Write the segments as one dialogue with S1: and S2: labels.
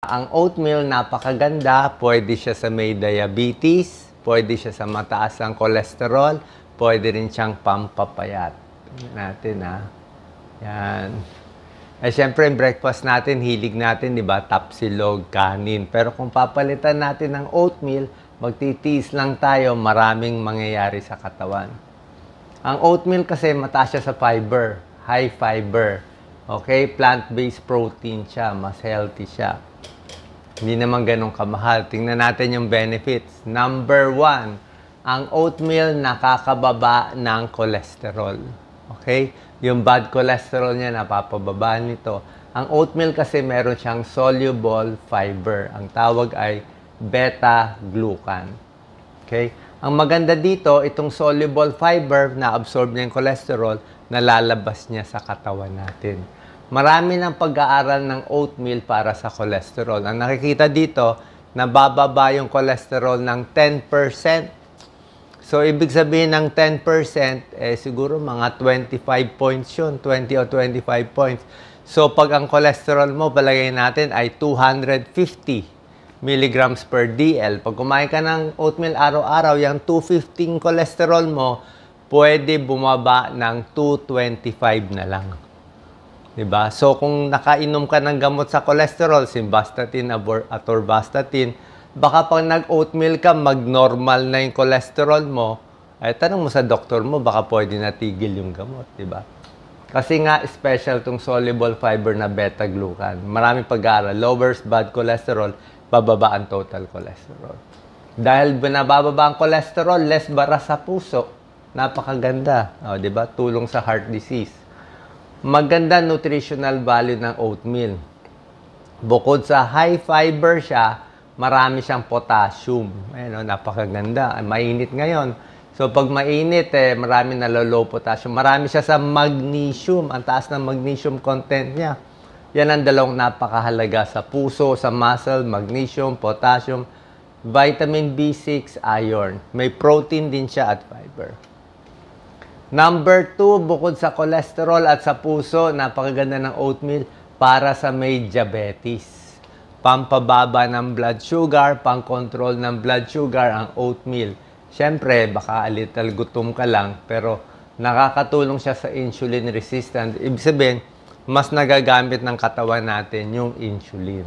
S1: Ang oatmeal, napakaganda. Pwede siya sa may diabetes, pwede siya sa mataas ang cholesterol, pwede rin siyang pampapayat. Natin, ha. Yan. Siyempre, breakfast natin, hilig natin, di ba? Tapsilog, kanin. Pero kung papalitan natin ng oatmeal, magtitiis lang tayo, maraming mangyayari sa katawan. Ang oatmeal kasi mataas siya sa fiber, high fiber. Okay? Plant-based protein siya, mas healthy siya. Hindi naman ganun kamahal. Tingnan natin yung benefits. Number 1, ang oatmeal nakakababa ng cholesterol. Okay? Yung bad cholesterol niya, napapababa nito. Ang oatmeal kasi meron siyang soluble fiber. Ang tawag ay beta-glucan. Okay? Ang maganda dito, itong soluble fiber na absorb niya yung cholesterol, nalalabas niya sa katawan natin. Marami ng pag-aaral ng oatmeal para sa cholesterol. Ang nakikita dito, nabababa yung cholesterol ng 10%. So, ibig sabihin ng 10%, siguro mga 25 points yun, 20 o 25 points. So, pag ang cholesterol mo, palagay natin ay 250 milligrams per DL. Pag kumain ka ng oatmeal araw-araw, yung 215 cholesterol mo, pwede bumaba ng 225 na lang. Diba? So, kung nakainom ka ng gamot sa cholesterol, simvastatin, atorvastatin, baka pag nag-oatmeal ka, mag-normal na yung cholesterol mo, ay tanong mo sa doktor mo, baka pwede natigil yung gamot. Diba? Kasi nga, special tong soluble fiber na beta-glucan. Maraming pag-aaral. Lowers bad cholesterol, bababa ang total cholesterol. Dahil nabababa ang cholesterol, less bara sa puso. Napakaganda. O, diba? Tulong sa heart disease. Maganda nutritional value ng oatmeal. Bukod sa high fiber siya, marami siyang potassium. Ayun, napakaganda. Mainit ngayon. So, pag mainit, marami low potassium. Marami siya sa magnesium. Ang taas ng magnesium content niya. Yan ang dalawang napakahalaga sa puso, sa muscle, magnesium, potassium, vitamin B6, iron. May protein din siya at fiber. Number 2, bukod sa cholesterol at sa puso, napakaganda ng oatmeal para sa may diabetes. Pampababa ng blood sugar, pang-control ng blood sugar ang oatmeal. Siyempre, baka little gutom ka lang, pero nakakatulong siya sa insulin resistant. Ibig sabihin, mas nagagamit ng katawan natin yung insulin.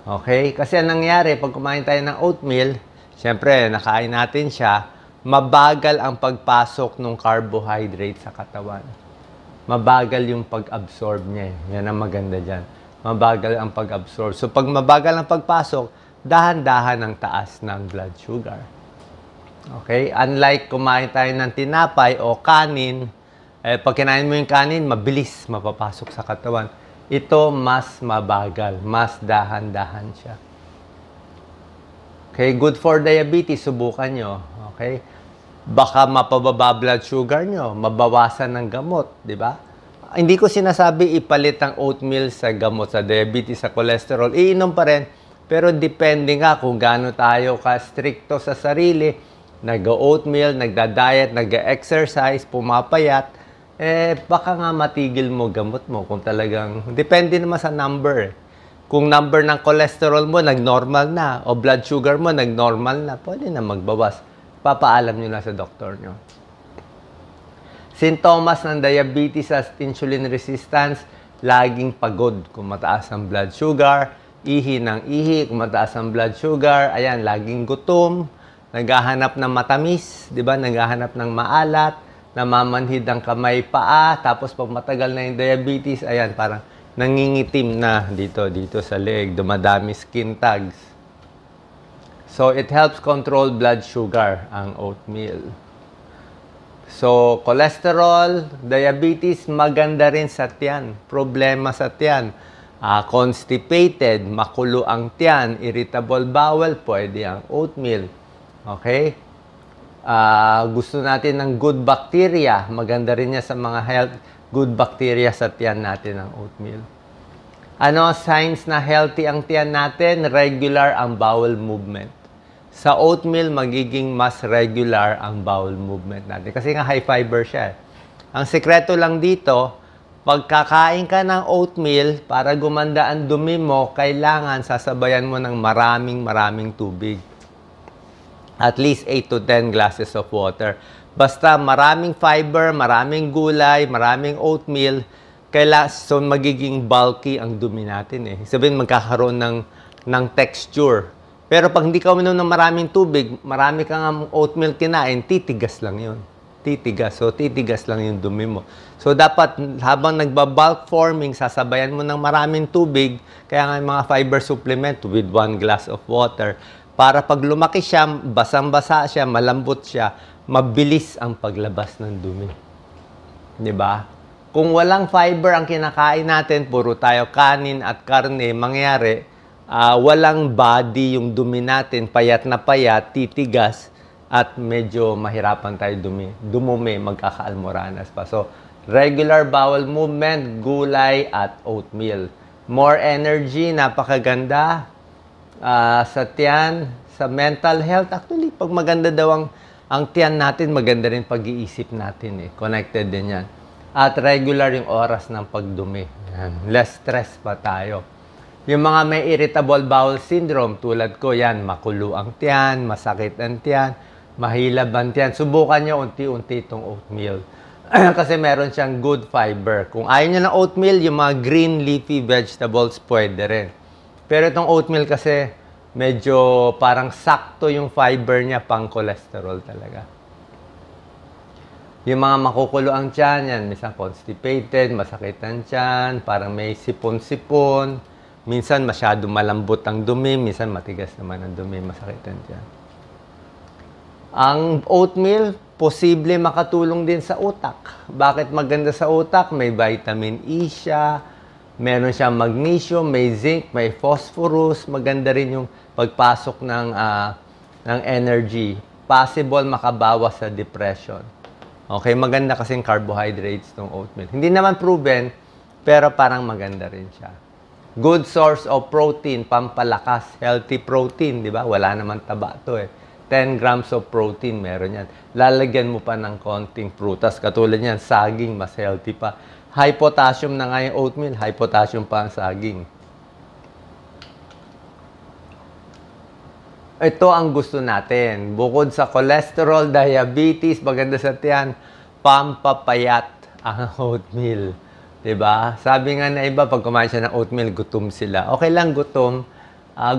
S1: Okay? Kasi ang nangyari, pag kumain tayo ng oatmeal, siyempre, nakain natin siya, mabagal ang pagpasok ng carbohydrate sa katawan. Mabagal yung pag-absorb niya. Yan ang maganda dyan. Mabagal ang pag-absorb. So, pag mabagal ang pagpasok, dahan-dahan ang taas ng blood sugar. Okay? Unlike kumain tayo ng tinapay o kanin, pag kinain mo yung kanin, mabilis mapapasok sa katawan. Ito, mas mabagal. Mas dahan-dahan siya. Okay? Good for diabetes. Subukan nyo. Okay? Baka mapababa blood sugar nyo, mabawasan ng gamot, di ba? Hindi ko sinasabi ipalit ang oatmeal sa gamot, sa diabetes, sa cholesterol. Iinom pa rin, pero depende nga kung gaano tayo ka-stricto sa sarili. Nag-oatmeal, nagda-diet, nag-exercise, pumapayat, baka nga matigil mo gamot mo kung talagang, depende naman sa number. Kung number ng cholesterol mo, nag-normal na, o blood sugar mo, nag-normal na, pwede na magbawas. Papaalam nyo na sa doktor nyo. Sintomas ng diabetes at insulin resistance, laging pagod kung mataas ang blood sugar, ihi ng ihi kung mataas ang blood sugar, ayan, laging gutom, naghahanap ng matamis, di ba? Naghahanap ng maalat, namamanhid ang kamay paa, tapos pag matagal na yung diabetes, ayan, parang nangingitim na dito sa leg, dumadami skin tags. So, it helps control blood sugar, ang oatmeal. So, cholesterol, diabetes, maganda rin sa tiyan. Problema sa tiyan. Constipated, makulo ang tiyan, irritable bowel, pwede ang oatmeal. Okay? Gusto natin ng good bacteria. Maganda rin niya sa mga good bacteria sa tiyan natin ang oatmeal. Ano signs na healthy ang tiyan natin? Regular ang bowel movement. Sa oatmeal, magiging mas regular ang bowel movement natin. Kasi nga high fiber siya. Ang sekreto lang dito, Pagkakain ka ng oatmeal, para gumanda ang dumi mo, kailangan sasabayan mo ng maraming tubig. At least 8 to 10 glasses of water. Basta maraming fiber, maraming gulay, maraming oatmeal, so magiging bulky ang dumi natin eh. Sabihin, magkakaroon ng texture. Pero pag hindi ka uminom ng maraming tubig, marami kang oatmeal kinain, titigas lang yun. Titigas. So, titigas lang yung dumi mo. So, dapat habang nagbabulk forming, sasabayan mo ng maraming tubig, kaya nga mga fiber supplement with 1 glass of water, para pag lumaki siya, basang-basa siya, malambot siya, mabilis ang paglabas ng dumi. Diba? Kung walang fiber ang kinakain natin, puro tayo kanin at karne, mangyari, walang body yung dumi natin, payat na payat, titigas, at medyo mahirapan tayo dumumi, magkakaalmoranas pa. So, regular bowel movement, gulay, at oatmeal. More energy, napakaganda. Sa tiyan, sa mental health, actually, pag maganda daw ang tiyan natin, maganda rin pag-iisip natin. Connected din yan. At regular yung oras ng pagdumi. Yan. Less stress pa tayo. Yung mga may irritable bowel syndrome, tulad ko, yan, makulo ang tiyan, masakit ang tiyan, mahilab ang tiyan. Subukan nyo unti-unti itong oatmeal. Kasi meron siyang good fiber. Kung ayaw nyo ng oatmeal, yung mga green leafy vegetables, pwede rin. Pero itong oatmeal kasi, medyo parang sakto yung fiber niya, pang cholesterol talaga. Yung mga makukulo ang tiyan, yan, minsan constipated, masakit ang tiyan, parang may sipon-sipon, minsan masyado malambot ang dumi, minsan matigas naman ang dumi, masakit ang tiyan. Ang oatmeal, posible makatulong din sa utak. Bakit maganda sa utak? May vitamin E siya, meron siyang magnesium, may zinc, may phosphorus, maganda rin yung pagpasok ng energy. Possible makabawas sa depression. Okay, maganda kasing carbohydrates ng oatmeal. Hindi naman proven, pero parang maganda rin siya. Good source of protein, pampalakas, healthy protein, di ba? Wala naman taba to eh. 10 grams of protein, meron yan. Lalagyan mo pa ng konting prutas. Katulad yan, saging, mas healthy pa. High potassium na nga yung oatmeal, high potassium pa ang saging. Ito ang gusto natin. Bukod sa cholesterol, diabetes, maganda sa tiyan, pampapayat ang oatmeal. Diba? Sabi nga na iba, pag kumain siya ng oatmeal, gutom sila. Okay lang gutom.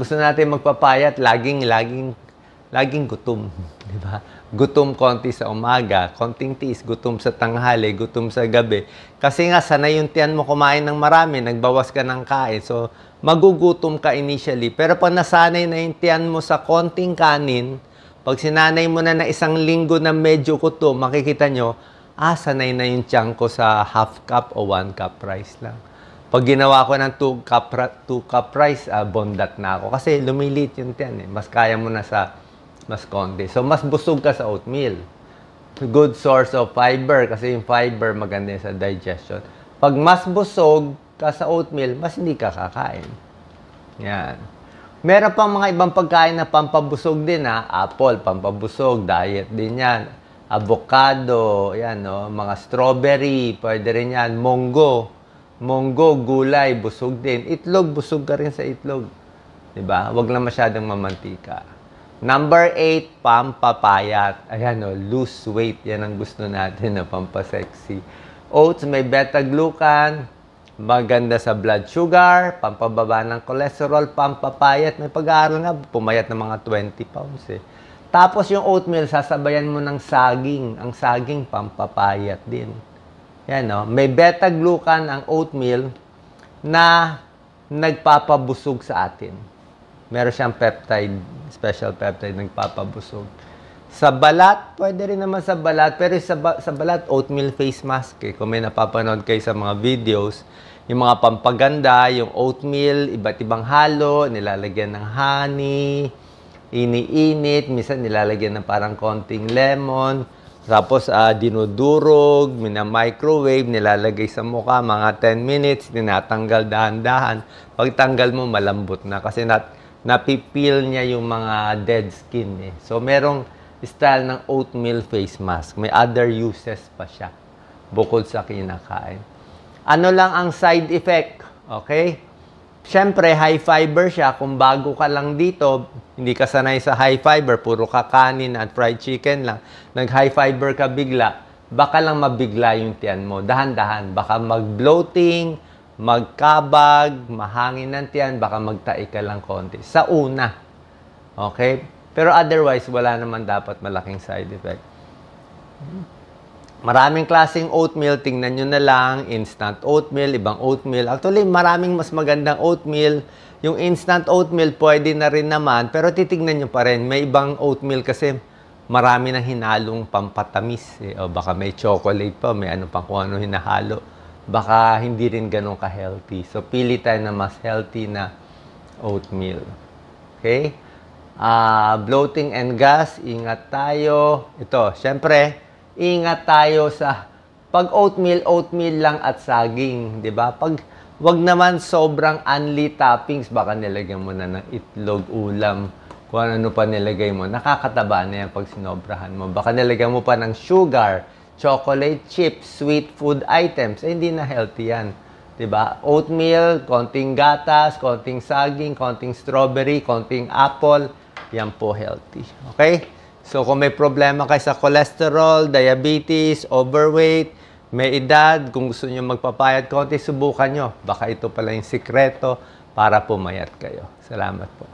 S1: Gusto natin magpapayat, laging gutom. Diba? Gutom konti sa umaga, konting tiis, gutom sa tanghali, gutom sa gabi. Kasi nga, sanay yung tiyan mo kumain ng marami, nagbawas ka ng kain. So, magugutom ka initially. Pero pag nasanay na yung tiyan mo sa konting kanin, pag sinanay mo na 1 linggo na medyo gutom, makikita nyo, sanay na yung tiyan ko sa half cup o 1 cup rice lang. Pag ginawa ko ng 2 cup rice, bondat na ako. Kasi lumilit yung tiyan eh. Mas kaya mo na sa mas konti. So, mas busog ka sa oatmeal. Good source of fiber kasi yung fiber maganda sa digestion. Pag mas busog ka sa oatmeal, mas hindi ka kakain. Yan. Meron pang mga ibang pagkain na pampabusog din ha. Apple, pampabusog. Diet din yan. Avocado, yan no. Mga strawberry, pwede rin yan. Munggo, gulay, busog din. Itlog, busog ka rin sa itlog. Diba? Huwag lang masyadong mamantika. Number 8, pampapayat. Ayan o, lose weight. Yan ang gusto natin na pampasexy. Oats, may beta-glucan. Maganda sa blood sugar. Pampababa ng cholesterol. Pampapayat. May pag-aaral nga, pumayat ng mga 20 pounds eh. Tapos yung oatmeal, sasabayan mo ng saging. Ang saging, pampapayat din. Yan o. May beta-glucan ang oatmeal na nagpapabusog sa atin. Meron siyang peptide, special peptide, nagpapabusog. Sa balat, pwede rin naman sa balat, pero sa balat, oatmeal face mask. Eh. Kung may napapanood kayo sa mga videos, yung mga pampaganda, yung oatmeal, iba't ibang halo, nilalagyan ng honey, ini-init, minsan nilalagyan ng parang konting lemon, tapos dinudurog, mina-microwave, nilalagay sa mukha, mga 10 minutes, tinatanggal dahan-dahan. Pagtanggal mo, malambot na kasi napipil niya yung mga dead skin eh. So, merong style ng oatmeal face mask. May other uses pa siya bukod sa kinakain. Ano lang ang side effect? Okay? Siyempre, high fiber siya. Kung bago ka lang dito, hindi ka sanay sa high fiber, puro kakanin at fried chicken lang, nag-high fiber ka bigla, baka lang mabigla yung tiyan mo. Dahan-dahan. Baka mag-bloating, magkabag, mahangin ng tiyan, baka magtae ka lang konti. Sa una. Okay? Pero otherwise, wala naman dapat malaking side effect. Maraming klaseng oatmeal, tingnan nyo na lang, instant oatmeal, ibang oatmeal. Actually, maraming mas magandang oatmeal. Yung instant oatmeal, pwede na rin naman, pero titignan nyo pa rin. May ibang oatmeal kasi marami nang hinalong pampatamis. O baka may chocolate pa, may ano pang kung ano hinahalo. Baka hindi rin ganun ka-healthy. So, pili tayo na mas healthy na oatmeal. Okay? Bloating and gas, ingat tayo. Ito, syempre, ingat tayo sa pag oatmeal lang at saging, 'di ba? Pag wag naman sobrang unli toppings, baka nilagyan mo na ng itlog, ulam, kung ano pa nilagay mo. Nakakataba na yan pag sinobrahan mo. Baka nilagyan mo pa ng sugar, chocolate chips, sweet food items. Hindi na healthy yan. 'Di ba? Oatmeal, konting gatas, konting saging, konting strawberry, konting apple, yan po healthy. Okay? So, kung may problema kayo sa cholesterol, diabetes, overweight, may edad, kung gusto nyo magpapayat konti, subukan nyo. Baka ito pala yung sikreto para pumayat kayo. Salamat po.